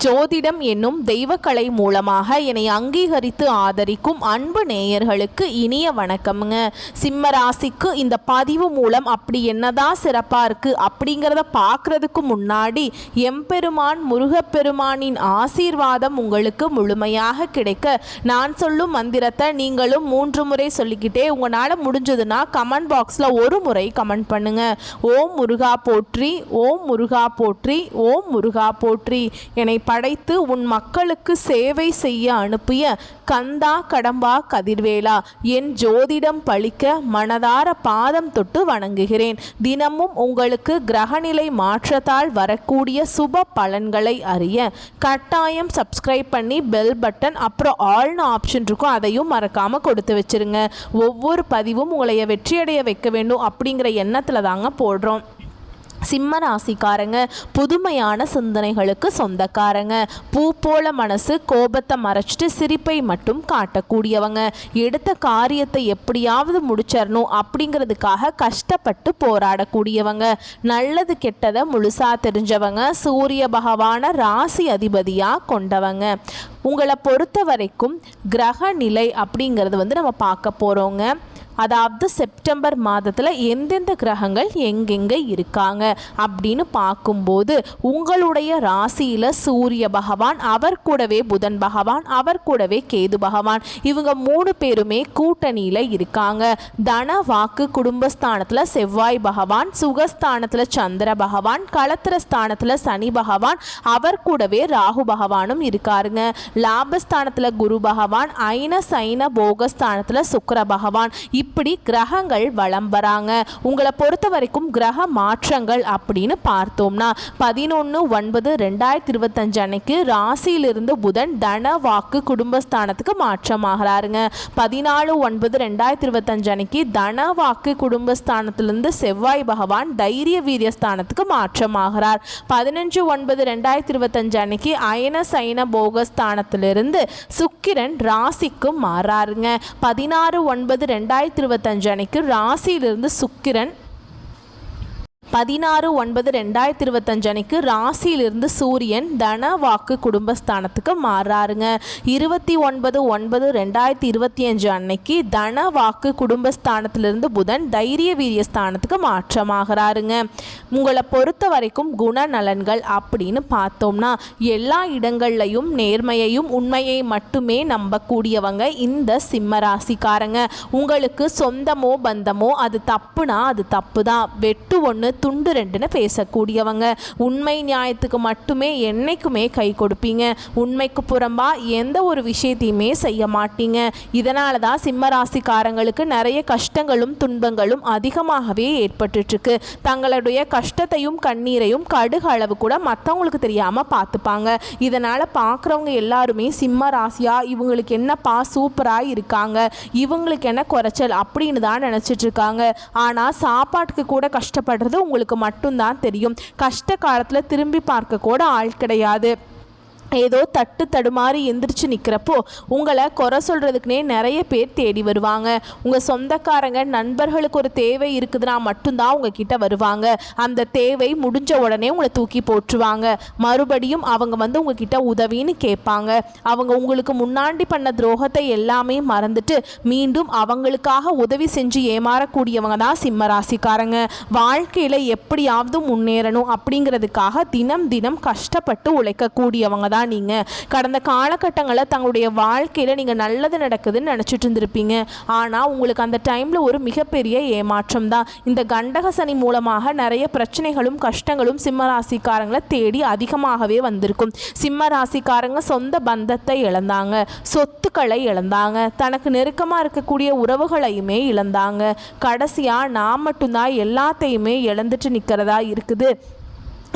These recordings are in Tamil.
ஜோதிடம் என்னும் தெய்வக்கலை மூலமாக என்னை அங்கீகரித்து ஆதரிக்கும் அன்பு நேயர்களுக்கு இனிய வணக்கம்ங்க. சிம்ம ராசிக்கு இந்த பதிவு மூலம் அப்படி என்னதான் சிறப்பாக இருக்குது அப்படிங்கிறத பார்க்குறதுக்கு முன்னாடி எம்பெருமான் முருகப்பெருமானின் ஆசீர்வாதம் உங்களுக்கு முழுமையாக கிடைக்க நான் சொல்லும் மந்திரத்தை நீங்களும் 3 முறை சொல்லிக்கிட்டே உங்களால் முடிஞ்சதுன்னா கமெண்ட் பாக்ஸில் ஒரு முறை கமெண்ட் பண்ணுங்க. ஓம் முருகா போற்றி, ஓம் முருகா போற்றி, ஓம் முருகா போற்றி. என்னை படைத்து உன் மக்களுக்கு சேவை செய்ய அனுப்பிய கந்தா கடம்பா கதிர்வேலா, என் ஜோதிடம் பழிக்க மனதார பாதம் தொட்டு வணங்குகிறேன். தினமும் உங்களுக்கு கிரகநிலை மாற்றத்தால் வரக்கூடிய சுப பலன்களை அறிய கட்டாயம் சப்ஸ்கிரைப் பண்ணி பெல் பட்டன் அப்புறம் ஆல்னு ஆப்ஷன் இருக்கும், அதையும் மறக்காமல் கொடுத்து வச்சுருங்க. ஒவ்வொரு பதிவும் உங்களைய வெற்றியடைய வைக்க வேண்டும் அப்படிங்கிற எண்ணத்தில் தாங்க போடுறோம். சிம்ம ராசிக்காரங்க புதுமையான சிந்தனைகளுக்கு சொந்தக்காரங்க. பூ போல மனசு, கோபத்தை மறைச்சிட்டு சிரிப்பை மட்டும் காட்டக்கூடியவங்க. எடுத்த காரியத்தை எப்படியாவது முடிச்சிடணும் அப்படிங்கிறதுக்காக கஷ்டப்பட்டு போராடக்கூடியவங்க. நல்லது கெட்டதை முழுசா தெரிஞ்சவங்க. சூரிய பகவான ராசி அதிபதியாக கொண்டவங்க. உங்களை பொறுத்த வரைக்கும் கிரக நிலை அப்படிங்கிறது நம்ம பார்க்க போகிறோங்க. அதாவது செப்டம்பர் மாதத்தில் எந்தெந்த கிரகங்கள் எங்கெங்கே இருக்காங்க அப்படின்னு பார்க்கும்போது உங்களுடைய ராசியில் சூரிய பகவான், அவர் கூடவே புதன் பகவான், அவர் கூடவே கேது பகவான், இவங்க 3 பேருமே கூட்டணியில் இருக்காங்க. தன வாக்கு குடும்பஸ்தானத்தில் செவ்வாய் பகவான், சுகஸ்தானத்தில் சந்திர பகவான், களத்திரஸ்தானத்தில் சனி பகவான், அவர் கூடவே ராகு பகவானும் இருக்காருங்க. லாபஸ்தானத்தில் குரு பகவான், ஐன சைன போகஸ்தானத்தில் சுக்கிர பகவான், இப்படி கிரகங்கள் வலம் வராங்க. உங்களை பொறுத்த வரைக்கும் கிரக மாற்றங்கள் அப்படின்னு பார்த்தோம்னா 11/9/2025 அன்னைக்கு ராசியிலிருந்து புதன் தன வாக்கு குடும்பஸ்தானத்துக்கு மாற்றமாகிறாருங்க. 14/9/2025 அன்னைக்கு தன வாக்கு குடும்பஸ்தானத்திலிருந்து செவ்வாய் பகவான் தைரிய வீரியஸ்தானத்துக்கு மாற்றமாகிறார். 15/9/2025 அன்னைக்கு அயன சைன போகஸ்தானத்திலிருந்து சுக்கிரன் ராசிக்கு மாறாருங்க. 16/9/2025 அன்னைக்கு ராசியிலிருந்து சுக்கிரன் 16/9/2025 அன்னைக்கு ராசியிலிருந்து சூரியன் தன வாக்கு குடும்பஸ்தானத்துக்கு மாறாருங்க. 29/9/2025 அன்னைக்கு தன வாக்கு குடும்பஸ்தானத்திலிருந்து புதன் தைரிய வீரியஸ்தானத்துக்கு மாற்றமாகிறாருங்க. உங்களை பொறுத்த வரைக்கும் குணநலன்கள் அப்படின்னு பார்த்தோம்னா எல்லா இடங்கள்லையும் நேர்மையையும் உண்மையை மட்டுமே நம்பக்கூடியவங்க இந்த சிம்ம ராசிக்காரங்க. உங்களுக்கு சொந்தமோ பந்தமோ அது தப்புனா அது தப்பு தான், வெட்டு ஒன்று துண்டு 2ன்னு பேசக்கூடியவங்க. உண்மை நியாயத்துக்கு மட்டுமே என்னைக்குமே கை கொடுப்பீங்க. உண்மைக்கு புறம்பா எந்த ஒரு விஷயத்தையுமே செய்ய மாட்டீங்க. இதனால தான் சிம்ம ராசிக்காரங்களுக்கு நிறைய கஷ்டங்களும் துன்பங்களும் அதிகமாகவே ஏற்பட்டுருக்கு. தங்களுடைய கஷ்டத்தையும் கண்ணீரையும் கடுகு அளவு கூட மற்றவங்களுக்கு தெரியாமல் பார்த்துப்பாங்க. இதனால் பார்க்குறவங்க எல்லாருமே சிம்ம ராசியா இவங்களுக்கு என்னப்பா சூப்பராக இருக்காங்க, இவங்களுக்கு என்ன குறைச்சல் அப்படின்னு தான் நினச்சிட்டு இருக்காங்க. ஆனால் சாப்பாட்டுக்கு கூட கஷ்டப்படுறது உங்களுக்கு மட்டும்தான் தெரியும். கஷ்ட காலத்தில் திரும்பி பார்க்க கூட ஆள் கிடையாது. ஏதோ தட்டு தடுமாறி எந்திரிச்சு நிற்கிறப்போ உங்களை குறை சொல்கிறதுக்குனே நிறைய பேர் தேடி வருவாங்க. உங்கள் சொந்தக்காரங்க நண்பர்களுக்கு ஒரு தேவை இருக்குதுன்னா மட்டும்தான் உங்ககிட்ட வருவாங்க. அந்த தேவை முடிஞ்ச உடனே உங்களை தூக்கி போட்டுருவாங்க. மறுபடியும் அவங்க உங்ககிட்ட உதவின்னு கேட்பாங்க. அவங்க உங்களுக்கு முன்னாடி பண்ண துரோகத்தை எல்லாமே மறந்துட்டு மீண்டும் அவங்களுக்காக உதவி செஞ்சு ஏமாறக்கூடியவங்க தான் சிம்ம ராசிக்காரங்க. வாழ்க்கையில் எப்படியாவது முன்னேறணும் அப்படிங்கிறதுக்காக தினம் தினம் கஷ்டப்பட்டு உழைக்கக்கூடியவங்க தான் நீங்க. கடந்த காலகட்டங்களில் தங்களுடைய வாழ்க்கையில் நீங்கள் நல்லது நடக்குதுன்னு நினச்சிட்டு இருந்திருப்பீங்க. ஆனால் உங்களுக்கு அந்த டைமில் ஒரு மிகப்பெரிய ஏமாற்றம் தான். இந்த கண்டக சனி மூலமாக நிறைய பிரச்சனைகளும் கஷ்டங்களும் சிம்ம ராசிக்காரங்களை தேடி அதிகமாகவே வந்திருக்கும். சிம்ம ராசிக்காரங்க சொந்த பந்தத்தை இழந்தாங்க, சொத்துக்களை இழந்தாங்க, தனக்கு நெருக்கமாக இருக்கக்கூடிய உறவுகளையுமே இழந்தாங்க. கடைசியாக நான் மட்டும்தான் எல்லாத்தையுமே இழந்துட்டு நிற்கிறதா இருக்குது,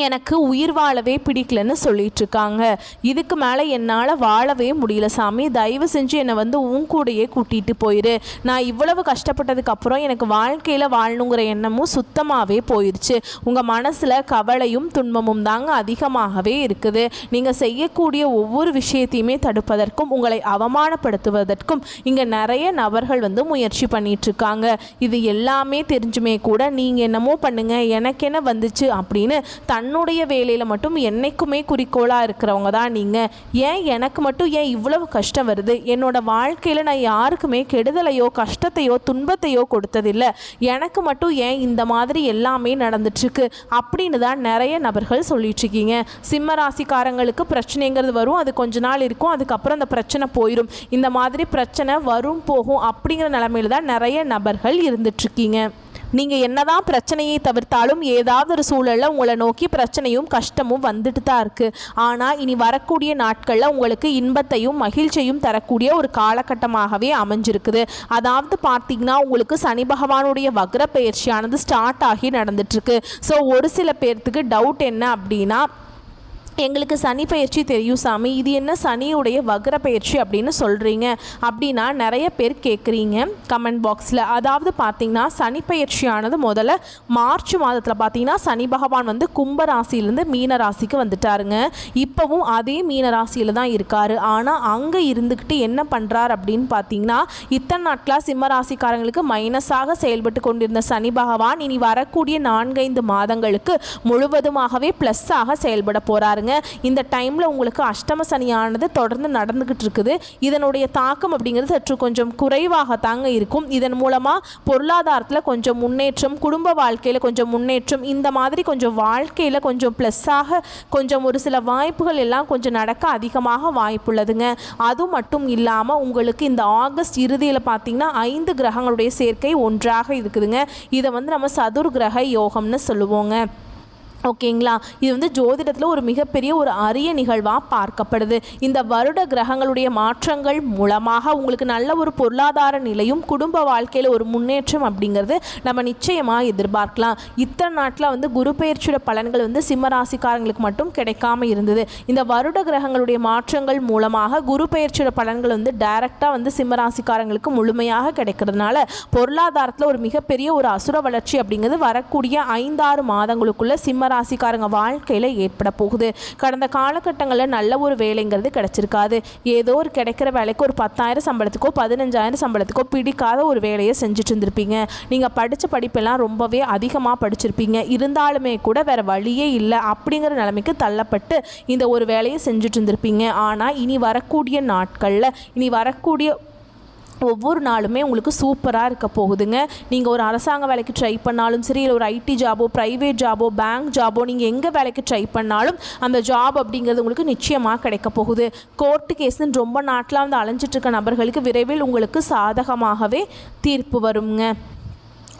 எனக்கு உயிர் வாழவே பிடிக்கலன்னு சொல்லிகிட்ருக்காங்க. இதுக்கு மேலே என்னால் வாழவே முடியல சாமி, தயவு செஞ்சு என்னை உன் கூடையே கூட்டிகிட்டு போயிரு. நான் இவ்வளவு கஷ்டப்பட்டதுக்கப்புறம் எனக்கு வாழ்க்கையில் வாழணுங்கிற எண்ணமும் சுத்தமாகவே போயிடுச்சு. உங்கள் மனசில் கவலையும் துன்பமும் தாங்க அதிகமாகவே இருக்குது. நீங்கள் செய்யக்கூடிய ஒவ்வொரு விஷயத்தையுமே தடுப்பதற்கும் உங்களை அவமானப்படுத்துவதற்கும் இங்கே நிறைய நபர்கள் முயற்சி பண்ணிகிட்ருக்காங்க. இது எல்லாமே தெரிஞ்சுமே கூட நீங்கள் என்னமோ பண்ணுங்க, எனக்கு என்ன வந்துச்சு அப்படின்னு தன்னுடைய வேலையில் மட்டும் என்றைக்குமே குறிக்கோளாக இருக்கிறவங்க தான் நீங்கள். ஏன் எனக்கு மட்டும் ஏன் இவ்வளவு கஷ்டம் வருது, என்னோட வாழ்க்கையில் நான் யாருக்குமே கெடுதலையோ கஷ்டத்தையோ துன்பத்தையோ கொடுத்ததில்லை, எனக்கு மட்டும் ஏன் இந்த மாதிரி எல்லாமே நடந்துட்டுருக்கு அப்படின்னு தான் நிறைய நபர்கள் சொல்லிட்டுருக்கீங்க. சிம்ம ராசிக்காரங்களுக்கு பிரச்சனைங்கிறது வரும், அது கொஞ்ச நாள் இருக்கும், அதுக்கப்புறம் அந்த பிரச்சனை போயிடும். இந்த மாதிரி பிரச்சனை வரும் போகும் அப்படிங்கிற நிலைமையில தான் நிறைய நபர்கள் இருந்துட்டுருக்கீங்க. நீங்கள் என்னதான் பிரச்சனையை தவிர்த்தாலும் ஏதாவது ஒரு சூழலில் உங்களை நோக்கி பிரச்சனையும் கஷ்டமும் வந்துட்டு தான் இருக்குது. ஆனால் இனி வரக்கூடிய நாட்களில் உங்களுக்கு இன்பத்தையும் மகிழ்ச்சியும் தரக்கூடிய ஒரு காலகட்டமாகவே அமைஞ்சிருக்குது. அதாவது பார்த்திங்கன்னா உங்களுக்கு சனி பகவானுடைய வக்ர பயிற்சியானது ஸ்டார்ட் ஆகி நடந்துட்டுருக்கு. ஸோ ஒரு சில பேர்த்துக்கு டவுட் என்ன அப்படின்னா, எங்களுக்கு சனி பயிற்சி தெரியும் சாமி, இது என்ன சனியுடைய வக்ர பயிற்சி அப்படின்னு சொல்கிறீங்க அப்படின்னா நிறைய பேர் கேட்குறீங்க கமெண்ட் பாக்ஸில். அதாவது பார்த்திங்கன்னா சனி பயிற்சியானது முதல்ல மார்ச் மாதத்தில் பார்த்திங்கன்னா சனி பகவான் வந்து கும்ப ராசியிலேருந்து மீன ராசிக்கு வந்துட்டாருங்க. இப்போவும் அதே மீன ராசியில் தான் இருக்கார். ஆனால் அங்கே இருந்துக்கிட்டு என்ன பண்ணுறார் அப்படின்னு பார்த்திங்கன்னா, இத்தனை நாட்களாக சிம்ம ராசிக்காரங்களுக்கு மைனஸாக செயல்பட்டு கொண்டிருந்த சனி பகவான் இனி வரக்கூடிய 4-5 மாதங்களுக்கு முழுவதுமாகவே ப்ளஸ்ஸாக செயல்பட போகிறாரு. இந்த டைமில் உங்களுக்கு அஷ்டம சனியானது தொடர்ந்து நடந்துக்கிட்டு இருக்குது. இதனுடைய தாக்கம் அப்படிங்கிறது சற்று கொஞ்சம் குறைவாகத்தாங்க இருக்கும். இதன் மூலமாக பொருளாதாரத்தில் கொஞ்சம் முன்னேற்றம், குடும்ப வாழ்க்கையில் கொஞ்சம் முன்னேற்றம், இந்த மாதிரி கொஞ்சம் வாழ்க்கையில் கொஞ்சம் ப்ளஸ்ஸாக கொஞ்சம் ஒரு சில வாய்ப்புகள் எல்லாம் கொஞ்சம் நடக்க அதிகமாக வாய்ப்புள்ளதுங்க. அது மட்டும் இல்லாமல் உங்களுக்கு இந்த ஆகஸ்ட் இறுதியில் பார்த்திங்கன்னா 5 கிரகங்களுடைய சேர்க்கை ஒன்றாக இருக்குதுங்க. இதை வந்து நம்ம சதுர் கிரக யோகம்னு சொல்லுவோங்க. ஓகேங்களா? இது வந்து ஜோதிடத்தில் ஒரு மிகப்பெரிய ஒரு அரிய நிகழ்வாக பார்க்கப்படுது. இந்த வருட கிரகங்களுடைய மாற்றங்கள் மூலமாக உங்களுக்கு நல்ல ஒரு பொருளாதார நிலையும் குடும்ப வாழ்க்கையில் ஒரு முன்னேற்றம் அப்படிங்கிறது நம்ம நிச்சயமாக எதிர்பார்க்கலாம். இத்தனை நாட்டில் வந்து குரு பெயர்ச்சியோட பலன்கள் வந்து சிம்மராசிக்காரங்களுக்கு மட்டும் கிடைக்காம இருந்தது. இந்த வருட கிரகங்களுடைய மாற்றங்கள் மூலமாக குரு பெயர்ச்சியோட பலன்கள் வந்து டைரெக்டாக வந்து சிம்மராசிக்காரங்களுக்கு முழுமையாக கிடைக்கிறதுனால பொருளாதாரத்தில் ஒரு மிகப்பெரிய ஒரு அசுர வளர்ச்சி அப்படிங்கிறது வரக்கூடிய 5-6 மாதங்களுக்குள்ள சிம்ம ராசிக்காரங்க வாழ்க்கையில் ஏற்பட போகுது. கடந்த காலகட்டங்களில் நல்ல ஒரு வேலைங்கிறது கிடைச்சிருக்காது. ஏதோ ஒரு கிடைக்கிற வேலைக்கு ஒரு 10,000 சம்பளத்துக்கோ 15,000 சம்பளத்துக்கோ பிடிக்காத ஒரு வேலையை செஞ்சுட்டு இருந்திருப்பீங்க. நீங்கள் படித்த படிப்பெல்லாம் ரொம்பவே அதிகமாக படிச்சிருப்பீங்க. இருந்தாலுமே கூட வேறு வழியே இல்லை அப்படிங்கிற நிலைமைக்கு தள்ளப்பட்டு இந்த ஒரு வேலையை செஞ்சுட்டு இருந்திருப்பீங்க. ஆனால் இனி வரக்கூடிய நாட்களில் இனி வரக்கூடிய ஒவ்வொரு நாளுமே உங்களுக்கு சூப்பராக இருக்க போகுதுங்க. நீங்கள் ஒரு அரசாங்க வேலைக்கு ட்ரை பண்ணாலும் சரி, இல்லை ஒரு ஐடி ஜாபோ, ப்ரைவேட் ஜாபோ, பேங்க் ஜாபோ, நீங்கள் எங்கே வேலைக்கு ட்ரை பண்ணாலும் அந்த ஜாப் அப்படிங்கிறது உங்களுக்கு நிச்சயமாக கிடைக்க போகுது. கோர்ட்டு கேஸ்ன்னு ரொம்ப நாட்டில் வந்து அலைஞ்சிட்ருக்க நபர்களுக்கு விரைவில் உங்களுக்கு சாதகமாகவே தீர்ப்பு வருங்க.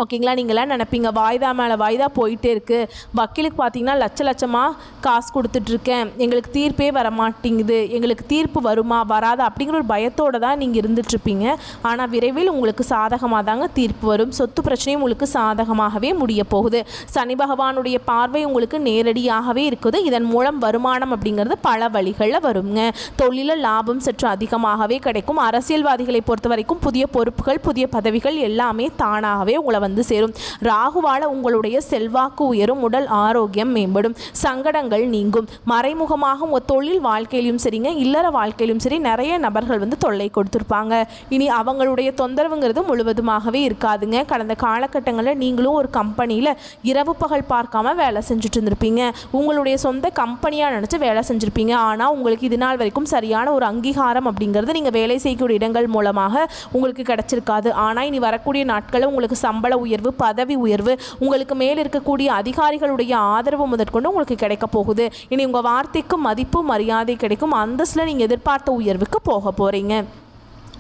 ஓகேங்களா? நீங்களாம் நினைப்பீங்க வாய்தா மேலே வாய்தா போயிட்டே இருக்குது, வக்கீலுக்கு பார்த்தீங்கன்னா லட்சமாக காசு கொடுத்துட்ருக்கேன், எங்களுக்கு தீர்ப்பே வர மாட்டேங்குது, எங்களுக்கு தீர்ப்பு வருமா வராது அப்படிங்கிற ஒரு பயத்தோடு தான் நீங்கள் இருந்துகிட்ருப்பீங்க. ஆனால் விரைவில் உங்களுக்கு சாதகமாக தாங்க தீர்ப்பு வரும். சொத்து பிரச்சனையும் உங்களுக்கு சாதகமாகவே முடிய போகுது. சனி பகவானுடைய பார்வை உங்களுக்கு நேரடியாகவே இருக்குது. இதன் மூலம் வருமானம் அப்படிங்கிறது பல வழிகளில் வருங்க. தொழிலில் லாபம் சற்று அதிகமாகவே கிடைக்கும். அரசியல்வாதிகளை பொறுத்த வரைக்கும் புதிய பொறுப்புகள், புதிய பதவிகள் எல்லாமே தானாகவே உங்களை வந்து சேரும். ராகுவால உங்களுடைய செல்வாக்கு உயரும், உடல் ஆரோக்கியம் மேம்படும், சங்கடங்கள் நீங்கும். மறைமுகமாக உங்கள் தொழில் வாழ்க்கையிலும் சரிங்க, இல்லற வாழ்க்கையிலும் சரி நிறைய நபர்கள் வந்து தொல்லை கொடுத்துருப்பாங்க. இனி அவங்களுடைய தொந்தரவுங்கிறது முழுவதுமாகவே இருக்காதுங்க. கடந்த காலகட்டங்களில் நீங்களும் ஒரு கம்பெனியில் இரவு பகல் பார்க்காம வேலை செஞ்சுட்டு இருந்திருப்பீங்க. உங்களுடைய சொந்த கம்பெனியாக நினச்சி வேலை செஞ்சுருப்பீங்க. ஆனால் உங்களுக்கு இது நாள் வரைக்கும் சரியான ஒரு அங்கீகாரம் அப்படிங்கிறது நீங்கள் வேலை செய்யக்கூடிய இடங்கள் மூலமாக உங்களுக்கு கிடைச்சிருக்காது. ஆனால் இனி வரக்கூடிய நாட்களில் உங்களுக்கு சம்பள உயர்வு, பதவி உயர்வு, உங்களுக்கு மேல் இருக்கக்கூடிய அதிகாரிகளுடைய ஆதரவு முதற்கொண்டு உங்களுக்கு கிடைக்க போகுது. இனி உங்கள் வார்த்தைக்கு மதிப்பு மரியாதை கிடைக்கும். அந்தஸ்தில் நீங்கள் எதிர்பார்த்த உயர்வுக்கு போக போகிறீங்க.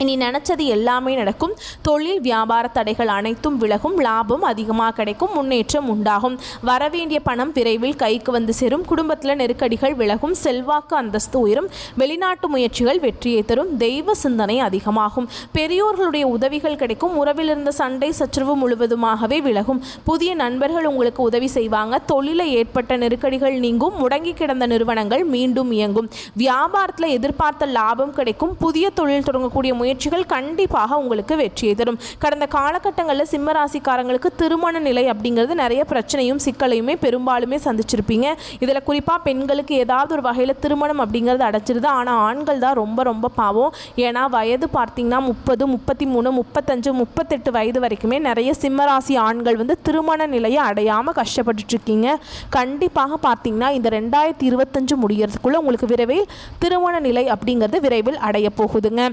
இனி நினச்சது எல்லாமே நடக்கும். தொழில் வியாபார தடைகள் அனைத்தும் விலகும். லாபம் அதிகமாக கிடைக்கும். முன்னேற்றம் உண்டாகும். வரவேண்டிய பணம் விரைவில் கைக்கு வந்து சேரும். குடும்பத்தில் நெருக்கடிகள் விலகும். செல்வாக்கு அந்தஸ்து உயரும். வெளிநாட்டு முயற்சிகள் வெற்றியை தரும். தெய்வ சிந்தனை அதிகமாகும். பெரியோர்களுடைய உதவிகள் கிடைக்கும். உறவில் இருந்த சண்டை சச்சரவு முழுவதுமாகவே விலகும். புதிய நண்பர்கள் உங்களுக்கு உதவி செய்வாங்க. தொழிலில் ஏற்பட்ட நெருக்கடிகள் நீங்கும். முடங்கி கிடந்த நிறுவனங்கள் மீண்டும் இயங்கும். வியாபாரத்தில் எதிர்பார்த்த லாபம் கிடைக்கும். புதிய தொழில் தொடங்கக்கூடிய முயற்சி முயற்சிகள் கண்டிப்பாக உங்களுக்கு வெற்றியை தரும். கடந்த காலகட்டங்களில் சிம்ம ராசிக்காரங்களுக்கு திருமண நிலை அப்படிங்கிறது நிறைய பிரச்சனையும் சிக்கலையுமே பெரும்பாலுமே சந்திச்சிருப்பீங்க. இதில் குறிப்பாக பெண்களுக்கு ஏதாவது ஒரு வகையில் திருமணம் அப்படிங்கிறது அடைச்சிருது. ஆனால் ஆண்கள் தான் ரொம்ப ரொம்ப பாவம். ஏன்னா வயது பார்த்திங்கன்னா 30, 33, 35, 38 வயது வரைக்குமே நிறைய சிம்மராசி ஆண்கள் வந்து திருமண நிலையை அடையாமல் கஷ்டப்பட்டுட்ருக்கீங்க. கண்டிப்பாக பார்த்திங்கன்னா இந்த 2025 முடியறதுக்குள்ளே உங்களுக்கு விரைவில் திருமண நிலை அப்படிங்கிறது விரைவில் அடைய போகுதுங்க.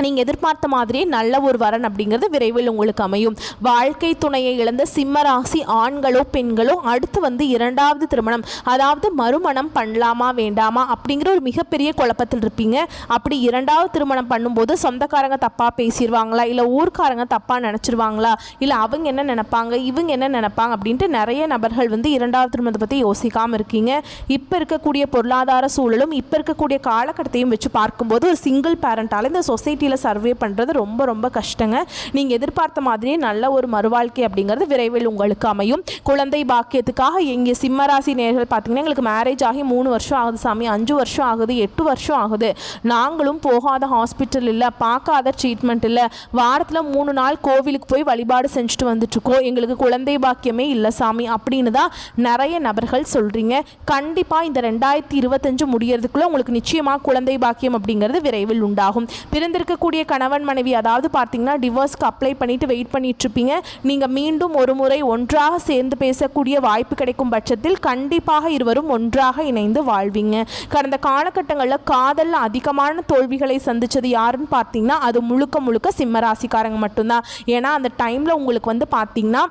நீங்கள் எதிர்பார்த்த மாதிரியே நல்ல ஒரு வரன் அப்படிங்கிறது விரைவில் உங்களுக்கு அமையும். வாழ்க்கை துணையை இழந்த சிம்மராசி ஆண்களோ பெண்களோ அடுத்து வந்து இரண்டாவது திருமணம், அதாவது மறுமணம் பண்ணலாமா வேண்டாமா அப்படிங்கிற ஒரு மிகப்பெரிய குழப்பத்தில் இருப்பீங்க. அப்படி இரண்டாவது திருமணம் பண்ணும்போது சொந்தக்காரங்க தப்பாக பேசிடுவாங்களா, இல்லை ஊர்க்காரங்க தப்பாக நினச்சிருவாங்களா, இல்லை அவங்க என்ன நினைப்பாங்க இவங்க என்ன நினைப்பாங்க அப்படின்ட்டு நிறைய நபர்கள் வந்து இரண்டாவது திருமணத்தை பற்றி யோசிக்காமல் இருக்கீங்க. இப்போ இருக்கக்கூடிய பொருளாதார சூழலும் இப்போ இருக்கக்கூடிய காலகட்டத்தையும் வச்சு பார்க்கும்போது ஒரு சிங்கிள் பேரண்டால் இந்த சொசைட்டி சர்வே பண்ணுறது ரொம்ப ரொம்ப கஷ்டங்க. நீங்கள் எதிர்பார்த்த மாதிரியே நல்ல ஒரு மறுவாழ்க்கை அப்படிங்கிறது விரைவில் உங்களுக்கு அமையும். குழந்தை பாக்கியத்துக்காக எங்கே சிம்மராசி நேர்கள் பார்த்தீங்கன்னா எங்களுக்கு மேரேஜ் ஆகி 3 வருஷம் ஆகுது சாமி, 5 வருஷம் ஆகுது, 8 வருஷம் ஆகுது, நாங்களும் போகாத ஹாஸ்பிட்டல் இல்லை, பார்க்காத ட்ரீட்மெண்ட் இல்லை, வாரத்தில் 3 நாள் கோவிலுக்கு போய் வழிபாடு செஞ்சுட்டு வந்துட்டுருக்கோம், எங்களுக்கு குழந்தை பாக்கியமே இல்லை சாமி அப்படின்னு தான் நிறைய நபர்கள் சொல்கிறீங்க. கண்டிப்பாக இந்த 2025 முடியறதுக்குள்ளே உங்களுக்கு நிச்சயமாக குழந்தை பாக்கியம் அப்படிங்கிறது விரைவில் உண்டாகும். பிறந்திருக்கக்கூடிய கணவன் மனைவி அதாவது பார்த்தீங்கன்னா டிவோர்ஸ்க்கு அப்ளை பண்ணிட்டு வெயிட் பண்ணிட்டு இருப்பீங்க. நீங்கள் மீண்டும் ஒரு முறை ஒன்றாக சேர்ந்து பேசக்கூடிய வாய்ப்பு கிடைக்கும் பட்சத்தில் கண்டிப்பாக இருவரும் ஒன்றாக இணைந்து வாழ்வீங்க. கடந்த காலகட்டங்களில் காதலில் அதிகமான தோல்விகளை சந்தித்தது யாருன்னு பார்த்தீங்கன்னா அது முழுக்க முழுக்க சிம்மராசிக்காரங்க மட்டும்தான். ஏன்னா அந்த டைமில் உங்களுக்கு வந்து பார்த்தீங்கன்னா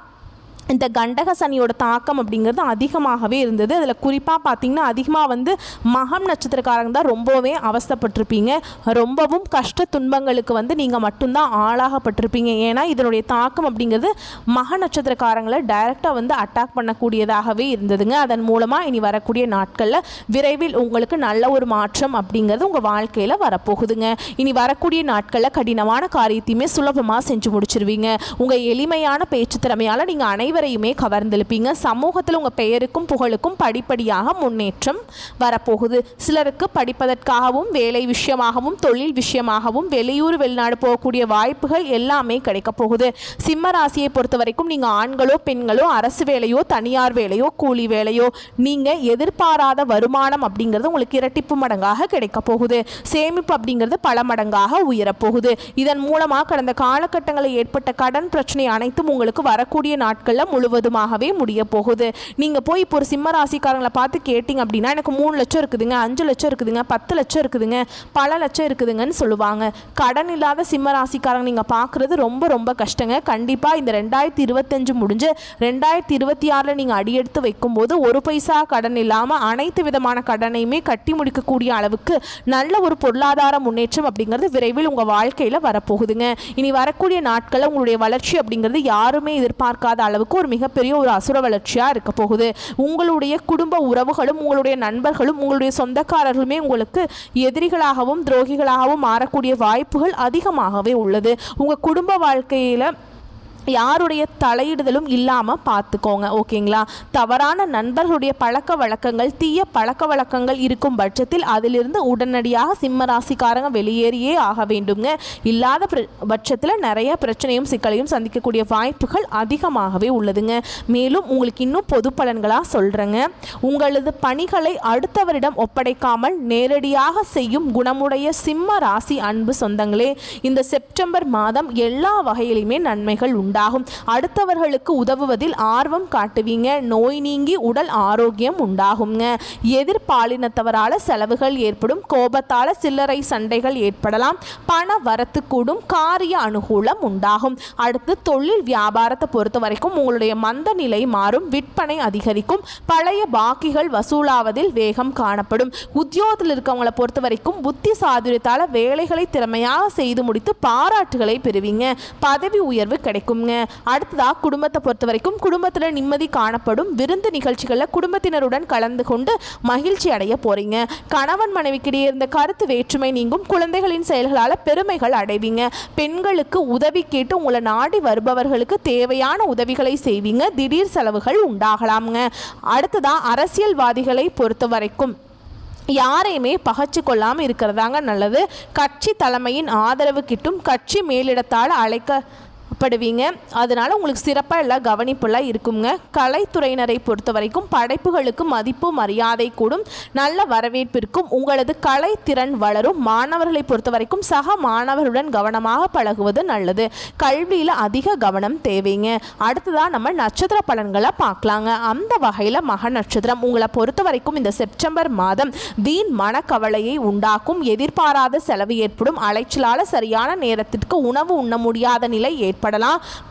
இந்த கண்டக சனியோட தாக்கம் அப்படிங்கிறது அதிகமாகவே இருந்தது. அதில் குறிப்பாக பார்த்திங்கன்னா அதிகமாக வந்து மகம் நட்சத்திரக்காரங்க தான் ரொம்பவே அவஸ்தைப்பட்டிருப்பீங்க. ரொம்பவும் கஷ்ட துன்பங்களுக்கு வந்து நீங்கள் மட்டும்தான் ஆளாகப்பட்டிருப்பீங்க. ஏன்னா இதனுடைய தாக்கம் அப்படிங்கிறது மக நட்சத்திரக்காரங்களை டைரெக்டாக வந்து அட்டாக் பண்ணக்கூடியதாகவே இருந்ததுங்க. அதன் மூலமாக இனி வரக்கூடிய நாட்களில் விரைவில் உங்களுக்கு நல்ல ஒரு மாற்றம் அப்படிங்கிறது உங்கள் வாழ்க்கையில் வரப்போகுதுங்க. இனி வரக்கூடிய நாட்களில் கடினமான காரியத்தையுமே சுலபமாக செஞ்சு முடிச்சிருவீங்க. உங்கள் எளிமையான பேச்சு திறமையால் நீங்கள் அனைவரையுமே கவர்ந்தெழுப்பீங்க. சமூகத்தில் உங்கள் பெயருக்கும் புகழுக்கும் படிப்படியாக முன்னேற்றம் வரப்போகுது. சிலருக்கு படிப்பதற்காகவும் வேலை விஷயமாகவும் தொழில் விஷயமாகவும் வெளியூர் வெளிநாடு போகக்கூடிய வாய்ப்புகள் எல்லாமே கிடைக்க போகுது. சிம்ம ராசியை பொறுத்த வரைக்கும் நீங்கள் ஆண்களோ பெண்களோ அரசு வேலையோ தனியார் வேலையோ கூலி வேலையோ நீங்கள் எதிர்பாராத வருமானம் அப்படிங்கிறது உங்களுக்கு இரட்டிப்பு மடங்காக கிடைக்க போகுது. சேமிப்பு அப்படிங்கிறது பல மடங்காக உயரப்போகுது. இதன் மூலமாக கடந்த காலகட்டங்களில் ஏற்பட்ட கடன் பிரச்சனை அனைத்தும் உங்களுக்கு வரக்கூடிய நாட்களில் முழுவதுமாகவே முடிய போகுது. நீங்கள் போய் இப்போ ஒரு சிம்ம ராசிக்காரங்களை பார்த்து கேட்டிங்க அப்படின்னா எனக்கு 3 லட்சம் இருக்குதுங்க, 5 லட்சம் இருக்குதுங்க, 10 லட்சம் இருக்குதுங்க, பல லட்சம் இருக்குதுங்கன்னு சொல்லுவாங்க. கடன் இல்லாத சிம்ம ராசிக்காரங்க நீங்கள் பார்க்குறது ரொம்ப ரொம்ப கஷ்டங்க. கண்டிப்பாக இந்த 2025 முடிஞ்சு 2026 நீங்கள் அடியெடுத்து வைக்கும்போது ஒரு பைசா கடன் இல்லாமல் அனைத்து விதமான கடனையுமே கட்டி முடிக்கக்கூடிய அளவுக்கு நல்ல ஒரு பொருளாதார முன்னேற்றம் அப்படிங்கிறது விரைவில் உங்கள் வாழ்க்கையில் வரப்போகுதுங்க. இனி வரக்கூடிய நாட்களில் உங்களுடைய வளர்ச்சி அப்படிங்கிறது யாருமே எதிர்பார்க்காத அளவுக்கு ஒரு மிகப்பெரிய ஒரு அசுர வளர்ச்சியாக இருக்க போகுது. உங்களுடைய குடும்ப உறவுகளும் உங்களுடைய நண்பர்களும் உங்களுடைய சொந்தக்காரர்களுமே உங்களுக்கு எதிரிகளாகவும் துரோகிகளாகவும் மாறக்கூடிய வாய்ப்புகள் அதிகமாகவே உள்ளது. உங்கள் குடும்ப வாழ்க்கையில் யாருடைய தலையிடுதலும் இல்லாமல் பார்த்துக்கோங்க, ஓகேங்களா? தவறான நண்பர்களுடைய பழக்க வழக்கங்கள் தீய பழக்க வழக்கங்கள் இருக்கும் பட்சத்தில் அதிலிருந்து உடனடியாக சிம்ம ராசிக்காரங்க வெளியேறியே ஆக வேண்டுங்க. இல்லாத பட்சத்தில் நிறைய பிரச்சனையும் சிக்கலையும் சந்திக்கக்கூடிய வாய்ப்புகள் அதிகமாகவே உள்ளதுங்க. மேலும் உங்களுக்கு இன்னும் பொது பலன்களாக சொல்கிறேங்க. உங்களது பணிகளை அடுத்தவரிடம் ஒப்படைக்காமல் நேரடியாக செய்யும் குணமுடைய சிம்ம ராசி அன்பு சொந்தங்களே, இந்த செப்டம்பர் மாதம் எல்லா வகையிலுமே நன்மைகள் உண்டு. அடுத்தவர்களுக்கு உதவுவதில் ஆர்வம் காட்டுவீங்க. நோய் நீங்கி உடல் ஆரோக்கியம் உண்டாகுங்க. எதிர்பாலினத்தவரால செலவுகள் ஏற்படும். கோபத்தால சில்லறை சண்டைகள் ஏற்படலாம். பண வரத்து கூடும். காரிய அனுகூலம் உண்டாகும். அடுத்து தொழில் வியாபாரத்தை பொறுத்த வரைக்கும் உங்களுடைய மந்த நிலை மாறும். விற்பனை அதிகரிக்கும். பழைய பாக்கிகள் வசூலாவதில் வேகம் காணப்படும். உத்தியோகத்தில் இருக்கவங்களை பொறுத்த வரைக்கும் புத்தி சாதுரியத்தால வேலைகளை திறமையாக செய்து முடித்து பாராட்டுகளை பெறுவீங்க. பதவி உயர்வு கிடைக்கும். அடுத்ததாக குடும்பத்தை பொறுத்த வரைக்கும் குடும்பத்தில் நிம்மதி காணப்படும். விருந்து நிகழ்ச்சிகளில் குடும்பத்தினருடன் கலந்து கொண்டு மகிழ்ச்சி அடைய போறீங்க. கணவன் மனைவிக்கிடையே இருந்த கருத்து வேற்றுமை நீங்கும். குழந்தைகளின் செயல்களால் பெருமைகள் அடைவீங்க. பெண்களுக்கு உதவி கேட்டு உங்களை நாடி வருபவர்களுக்கு தேவையான உதவிகளை செய்வீங்க. திடீர் செலவுகள் உண்டாகலாமுங்க. அடுத்ததாக அரசியல்வாதிகளை பொறுத்த வரைக்கும் யாரையுமே பகைச்சு கொள்ளாமல் இருக்கிறதாங்க நல்லது. கட்சி தலைமையின் ஆதரவு கிட்டும். கட்சி மேலிடத்தால் அழைக்கப்படுவீங்க. அதனால் உங்களுக்கு சிறப்பாக எல்லாம் கவனிப்பெல்லாம் இருக்குங்க. கலைத்துறையினரை பொறுத்த வரைக்கும் படைப்புகளுக்கு மதிப்பு மரியாதை கூடும். நல்ல வரவேற்பு இருக்கும். உங்களது கலைத்திறன் வளரும். மாணவர்களை பொறுத்த வரைக்கும் சக மாணவர்களுடன் கவனமாக பழகுவது நல்லது. கல்வியில் அதிக கவனம் தேவைங்க. அடுத்ததாக நம்ம நட்சத்திர பலன்களை பார்க்கலாங்க. அந்த வகையில் மக நட்சத்திரம் உங்களை பொறுத்த வரைக்கும் இந்த செப்டம்பர் மாதம் வீண் மனக்கவலையை உண்டாக்கும். எதிர்பாராத செலவு ஏற்படும். அலைச்சலால் சரியான நேரத்திற்கு உணவு உண்ண முடியாத நிலை ஏற்படலாம்.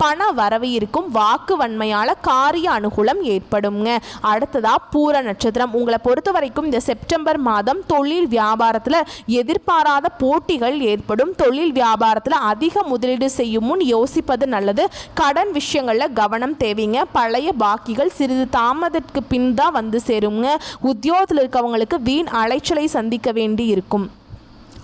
பண வரவு இருக்கும். வாக்கு வன்மையால காரிய அனுகூலம் ஏற்படுங்க. அடுத்ததா பூர நட்சத்திரம் உங்களை பொறுத்த வரைக்கும் இந்த செப்டம்பர் மாதம் தொழில் வியாபாரத்தில் எதிர்பாராத போட்டிகள் ஏற்படும். தொழில் வியாபாரத்தில் அதிக முதலீடு செய்யும் முன் யோசிப்பது நல்லது. கடன் விஷயங்களில் கவனம் தேவைங்க. பழைய பாக்கிகள் சிறிது தாமதத்துக்கு பின் தான் வந்து சேருங்க. உத்தியோகத்தில் இருக்கவங்களுக்கு வீண் அலைச்சலை சந்திக்க வேண்டி இருக்கும்.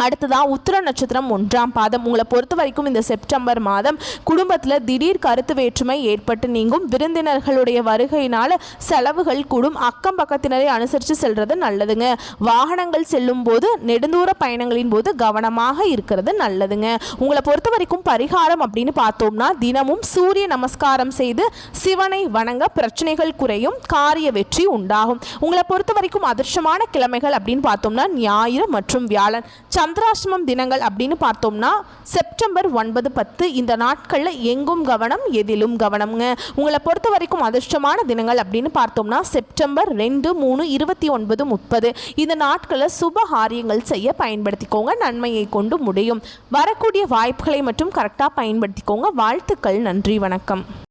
அடுத்ததாக உத்திர நட்சத்திரம் 1ஆம் பாதம் உங்களை பொறுத்த வரைக்கும் இந்த செப்டம்பர் மாதம் குடும்பத்தில் திடீர் கருத்து வேற்றுமை ஏற்பட்டு நீங்கும். விருந்தினர்களுடைய வருகையினால் செலவுகள் கூடும். அக்கம் பக்கத்தினரை அனுசரித்து செல்வது நல்லதுங்க. வாகனங்கள் செல்லும் போது நெடுந்தூர பயணங்களின் போது கவனமாக இருக்கிறது நல்லதுங்க. உங்களை பொறுத்த வரைக்கும் பரிகாரம் அப்படின்னு பார்த்தோம்னா தினமும் சூரிய நமஸ்காரம் செய்து சிவனை வணங்க பிரச்சனைகள் குறையும். காரிய வெற்றி உண்டாகும். உங்களை பொறுத்த வரைக்கும் அதிர்ஷ்டமான கிழமைகள் அப்படின்னு பார்த்தோம்னா ஞாயிறு மற்றும் வியாழன். சந்திராஷ்டமம் தினங்கள் அப்படின்னு பார்த்தோம்னா செப்டம்பர் 9, 10 இந்த நாட்களில் எங்கும் கவனம் எதிலும் கவனம்ங்க. உங்களை பொறுத்த வரைக்கும் அதிர்ஷ்டமான தினங்கள் அப்படின்னு பார்த்தோம்னா செப்டம்பர் 2, 3, 29, 30 இந்த நாட்களில் சுப காரியங்கள் செய்ய பயன்படுத்திக்கோங்க. நன்மையை கொண்டு முடியும். வரக்கூடிய வாய்ப்புகளை மட்டும் கரெக்டாக பயன்படுத்திக்கோங்க. வாழ்த்துக்கள். நன்றி. வணக்கம்.